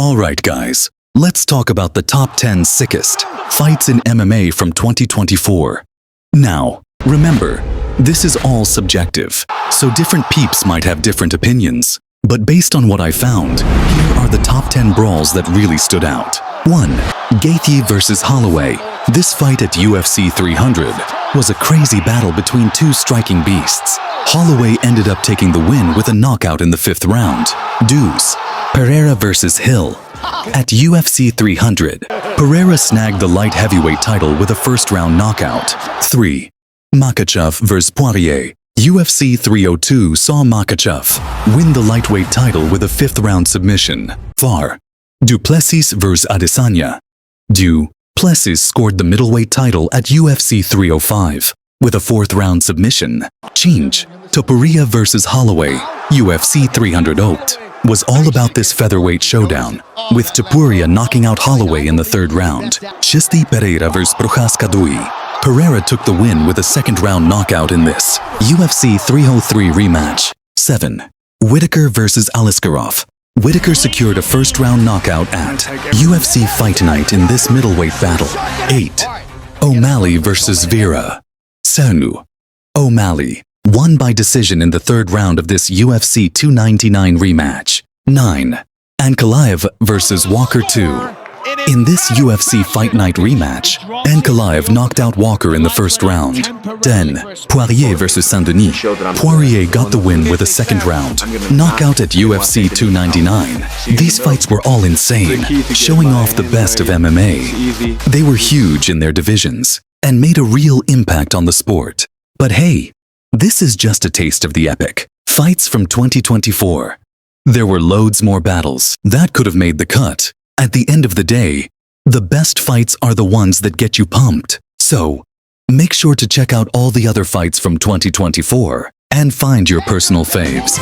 Alright guys, let's talk about the top 10 sickest fights in MMA from 2024. Now, remember, this is all subjective, so different peeps might have different opinions. But based on what I found, here are the top 10 brawls that really stood out. 1. Gaethje vs Holloway. This fight at UFC 300 was a crazy battle between two striking beasts. Holloway ended up taking the win with a knockout in the 5th round. Deuce. Pereira vs Hill. At UFC 300, Pereira snagged the light heavyweight title with a first-round knockout. 3. Makhachev vs Poirier. UFC 302 saw Makhachev win the lightweight title with a 5th-round submission. 4. Duplessis vs Adesanya. Duplessis scored the middleweight title at UFC 305 with a 4th-round submission. Change. Topuria vs Holloway. UFC 308 was all about this featherweight showdown, with Topuria knocking out Holloway in the 3rd round. Shisti Pereira vs Prochaska. Pereira took the win with a 2nd-round knockout in this UFC 303 rematch. 7. Whitaker vs Aliskerov. Whitaker secured a 1st-round knockout at UFC Fight Night in this middleweight battle. 8. O'Malley vs Vera. Seanu O'Malley won by decision in the 3rd round of this UFC 299 rematch. 9. Ankalaev vs Walker 2. In this UFC Fight Night rematch, Ankalaev knocked out Walker in the 1st round. 10. Poirier vs Saint-Denis. Poirier got the win with a 2nd round knockout at UFC 299. These fights were all insane, showing off the best of MMA. They were huge in their divisions and made a real impact on the sport. But hey, this is just a taste of the epic fights from 2024. There were loads more battles that could have made the cut. At the end of the day, the best fights are the ones that get you pumped. So, make sure to check out all the other fights from 2024 and find your personal faves.